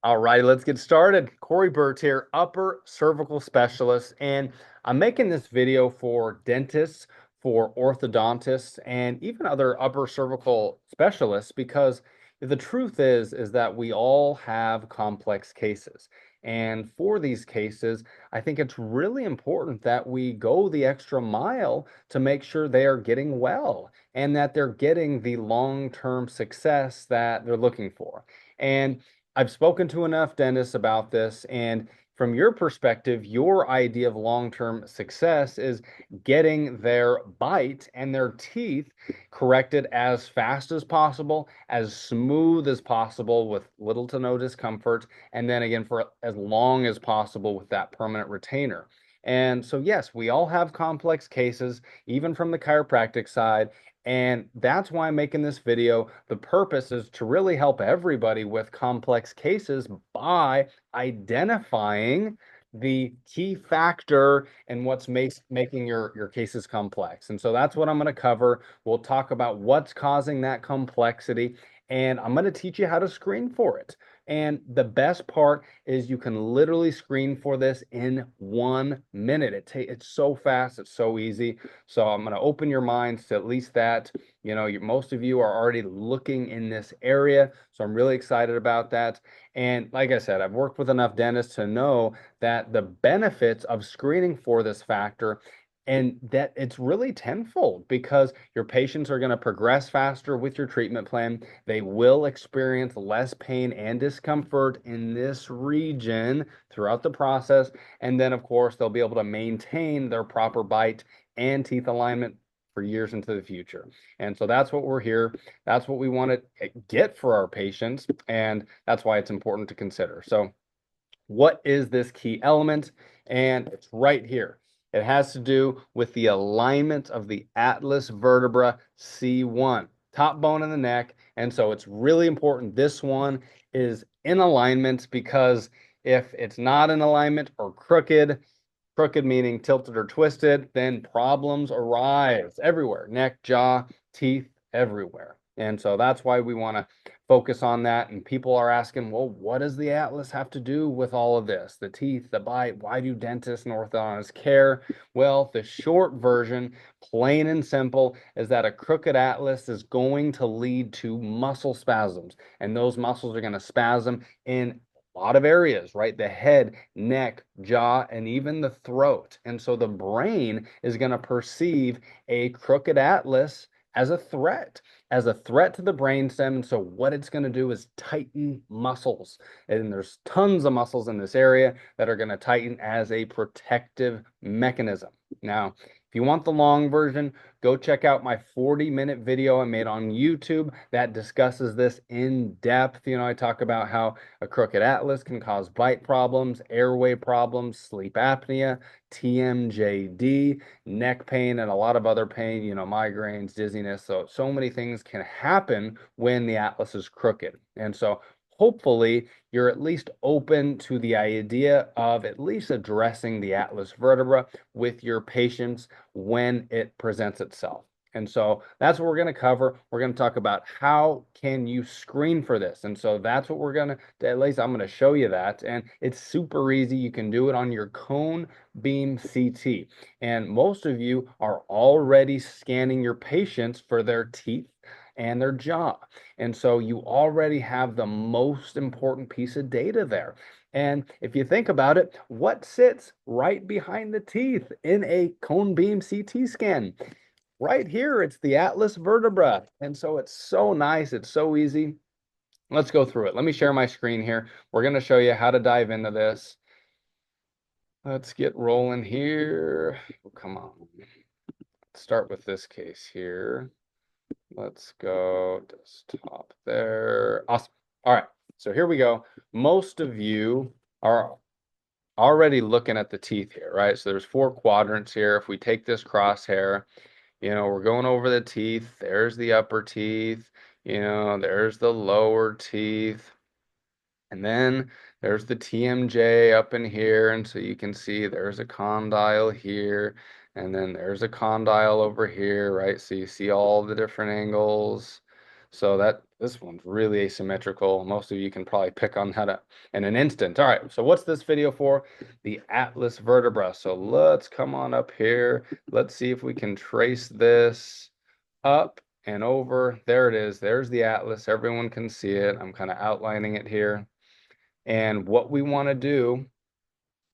All right, let's get started. Corey Burt here, upper cervical specialist, and I'm making this video for dentists, for orthodontists, and even other upper cervical specialists because the truth is that we all have complex cases. And for these cases, I think it's really important that we go the extra mile to make sure they are getting well and that they're getting the long-term success that they're looking for. And I've spoken to enough dentists about this, and from your perspective, your idea of long-term success is getting their bite and their teeth corrected as fast as possible, as smooth as possible, with little to no discomfort, and then again for as long as possible with that permanent retainer. And so, yes, we all have complex cases, even from the chiropractic side. And that's why I'm making this video. The purpose is to really help everybody with complex cases by identifying the key factor in what's making your cases complex. And so that's what I'm going to cover. We'll talk about what's causing that complexity, and I'm going to teach you how to screen for it. And the best part is you can literally screen for this in 1 minute. It's so fast, it's so easy. So I'm going to open your minds to at least that. Most of you are already looking in this area. So I'm really excited about that. And like I said, I've worked with enough dentists to know that the benefits of screening for this factor and that it's really tenfold because your patients are going to progress faster with your treatment plan. They will experience less pain and discomfort in this region throughout the process. And then, of course, they'll be able to maintain their proper bite and teeth alignment for years into the future. And so that's what we're here. That's what we want to get for our patients. And that's why it's important to consider. So, what is this key element? And it's right here. It has to do with the alignment of the atlas vertebra C1, top bone in the neck. And so it's really important this one is in alignment because if it's not in alignment or crooked, crooked meaning tilted or twisted, then problems arise everywhere, neck, jaw, teeth, everywhere. And so that's why we want to focus on that. And people are asking, well, what does the atlas have to do with all of this? The teeth, the bite, why do dentists and orthodontists care? Well, the short version, plain and simple, is that a crooked atlas is going to lead to muscle spasms. And those muscles are going to spasm in lot of areas, right? The head, neck, jaw, and even the throat. And so the brain is going to perceive a crooked atlas as a threat to the brainstem. And so what it's going to do is tighten muscles. And there's tons of muscles in this area that are going to tighten as a protective mechanism. Now, if you want the long version, go check out my 40-minute video I made on YouTube that discusses this in depth. I talk about how a crooked atlas can cause bite problems, airway problems, sleep apnea, TMJD, neck pain, and a lot of other pain, migraines, dizziness. So many things can happen when the atlas is crooked. And so hopefully you're at least open to the idea of at least addressing the atlas vertebra with your patients when it presents itself. And so that's what we're going to cover. We're going to talk about how can you screen for this. And so that's what we're going to, at least I'm going to show you that. And it's super easy. You can do it on your cone beam CT. And most of you are already scanning your patients for their teeth and their jaw. And so you already have the most important piece of data there. And if you think about it, what sits right behind the teeth in a cone beam CT scan? Right here, it's the atlas vertebra. And so it's so nice, it's so easy. Let's go through it. Let me share my screen here. We're going to show you how to dive into this. Let's get rolling here. Oh, come on. Let's start with this case here. Let's go desktop there. Awesome. All right. So here we go. Most of you are already looking at the teeth here, right? So there's 4 quadrants here. If we take this crosshair, we're going over the teeth. There's the upper teeth. There's the lower teeth. And then there's the TMJ up in here. And so you can see there's a condyle here. And then there's a condyle over here, right? So you see all the different angles. So that This one's really asymmetrical. Most of you can probably pick on that in an instant. All right, so what's this video for? The atlas vertebra. So let's come on up here. Let's see if we can trace this up and over. There it is. There's the atlas. Everyone can see it. I'm kind of outlining it here. And what we want to do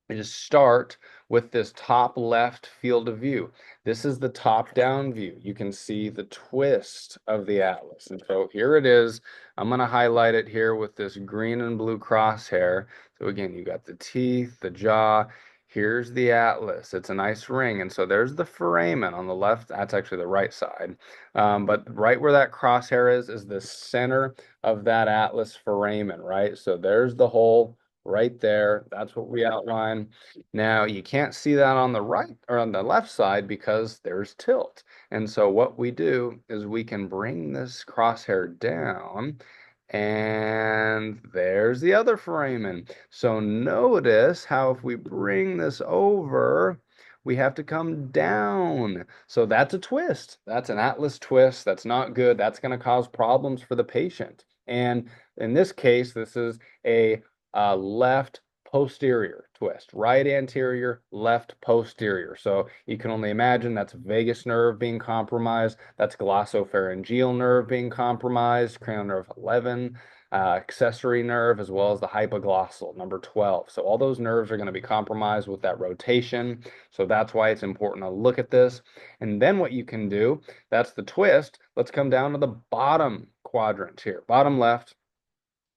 is start with this top left field of view. This is the top down view. You can see the twist of the atlas. And so here it is. I'm going to highlight it here with this green and blue crosshair. So again, you got the teeth, the jaw. Here's the atlas. It's a nice ring. And so there's the foramen on the left. That's actually the right side. But right where that crosshair is the center of that atlas foramen, right? So there's the hole right there. That's what we outline. Now, you can't see that on the right or on the left side because there's tilt. And so what we do is we can bring this crosshair down, and there's the other foramen. So notice how if we bring this over, we have to come down. So that's a twist. That's an atlas twist. That's not good. That's going to cause problems for the patient. And in this case, this is a left posterior twist, right anterior, left posterior. So you can only imagine that's vagus nerve being compromised, that's glossopharyngeal nerve being compromised, cranial nerve 11, accessory nerve, as well as the hypoglossal, number 12. So all those nerves are going to be compromised with that rotation. So that's why it's important to look at this. And then what you can do, that's the twist. Let's come down to the bottom quadrant here, bottom left.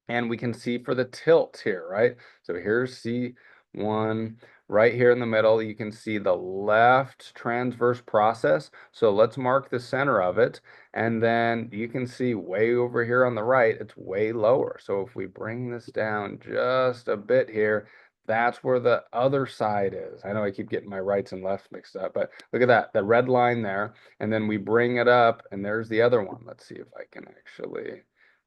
And we can see for the tilt here, right? So here's C1 right here in the middle. You can see the left transverse process. So let's mark the center of it. And then you can see way over here on the right, it's way lower. So if we bring this down just a bit here, that's where the other side is. I know I keep getting my rights and lefts mixed up, but look at that, the red line there. And then we bring it up, and there's the other one. Let's see if I can actually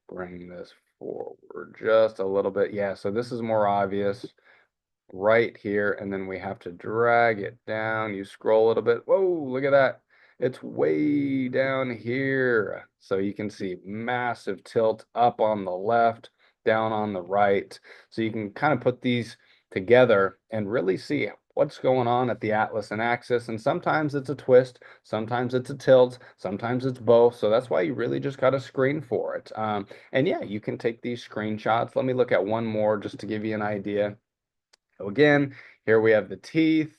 bring this forward just a little bit. Yeah, so this is more obvious right here, and then we have to drag it down. You scroll a little bit. Whoa, look at that. It's way down here. So you can see massive tilt up on the left, down on the right. So you can kind of put these together and really see what's going on at the atlas and axis. And sometimes it's a twist, sometimes it's a tilt, sometimes it's both. So that's why you really just got to screen for it. And yeah, you can take these screenshots. Let me look at one more just to give you an idea. So again, here we have the teeth.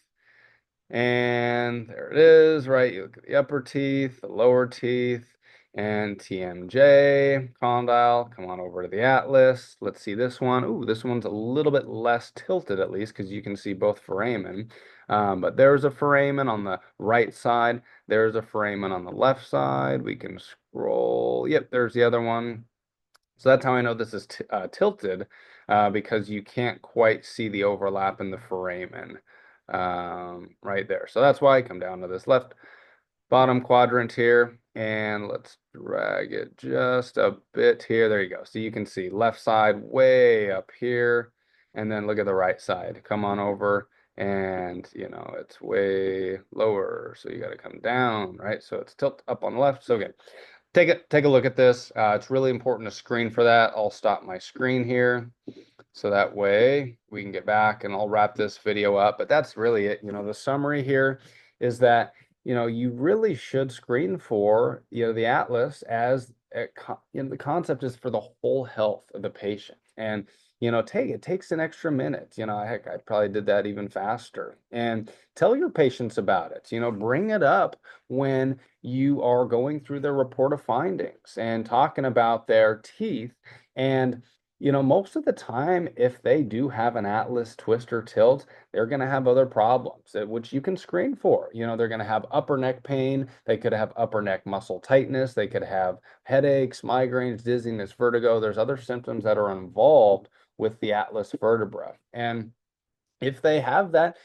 And there it is, right? You look at the upper teeth, the lower teeth, and TMJ, condyle. Come on over to the atlas. Let's see this one. Ooh, this one's a little bit less tilted at least because you can see both foramen. But there's a foramen on the right side. There's a foramen on the left side. We can scroll. Yep, there's the other one. So that's how I know this is tilted because you can't quite see the overlap in the foramen right there. So that's why I come down to this left bottom quadrant here, and let's drag it just a bit here. There you go. So you can see left side way up here, and then look at the right side. Come on over, and it's way lower. So you got to come down, right? So it's tilt up on the left. So again, take a look at this. It's really important to screen for that. I'll stop my screen here. So that way we can get back and I'll wrap this video up. But that's really it. The summary here is that, you really should screen for, the atlas as, the concept is for the whole health of the patient. And, it takes an extra minute. Heck, I probably did that even faster. And tell your patients about it. Bring it up when you are going through their report of findings and talking about their teeth. And most of the time, if they do have an atlas twist or tilt, they're going to have other problems, which you can screen for. They're going to have upper neck pain. They could have upper neck muscle tightness. They could have headaches, migraines, dizziness, vertigo. There's other symptoms that are involved with the atlas vertebra. And if they have that,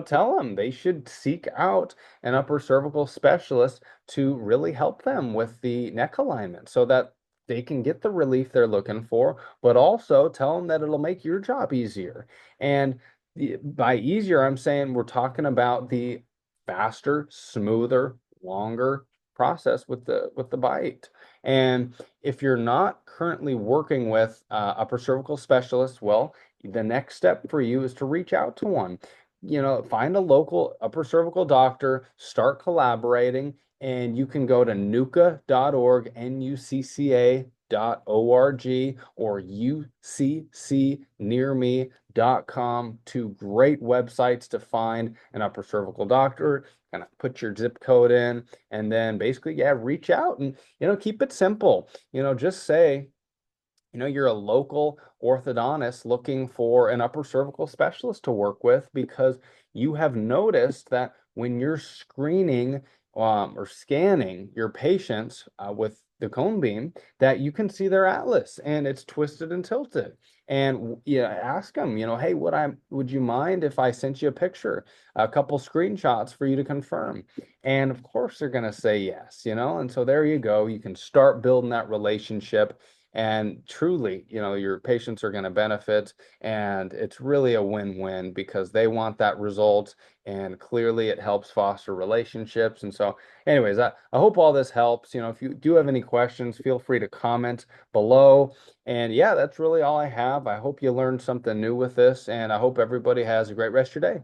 tell them they should seek out an upper cervical specialist to really help them with the neck alignment so that they can get the relief they're looking for, but also tell them that it'll make your job easier. And by easier, I'm saying we're talking about the faster, smoother, longer process with the bite. And if you're not currently working with upper cervical specialists, well, the next step for you is to reach out to one. Find a local upper cervical doctor, start collaborating, and you can go to nucca.org, nucca.org, or uccnearme.com, two great websites to find an upper cervical doctor. Kind of put your zip code in, and then basically, yeah, reach out and, keep it simple. Just say, you're a local orthodontist looking for an upper cervical specialist to work with because you have noticed that when you're screening or scanning your patients with the cone beam, that you can see their atlas and it's twisted and tilted. And ask them, hey, would you mind if I sent you a picture, a couple screenshots for you to confirm? And of course, they're going to say yes, and so there you go. You can start building that relationship. And truly, your patients are going to benefit, and it's really a win-win because they want that result, and clearly it helps foster relationships. And so, anyways, I hope all this helps. If you do have any questions, feel free to comment below. And yeah, that's really all I have. I hope you learned something new with this, and I hope everybody has a great rest of your day.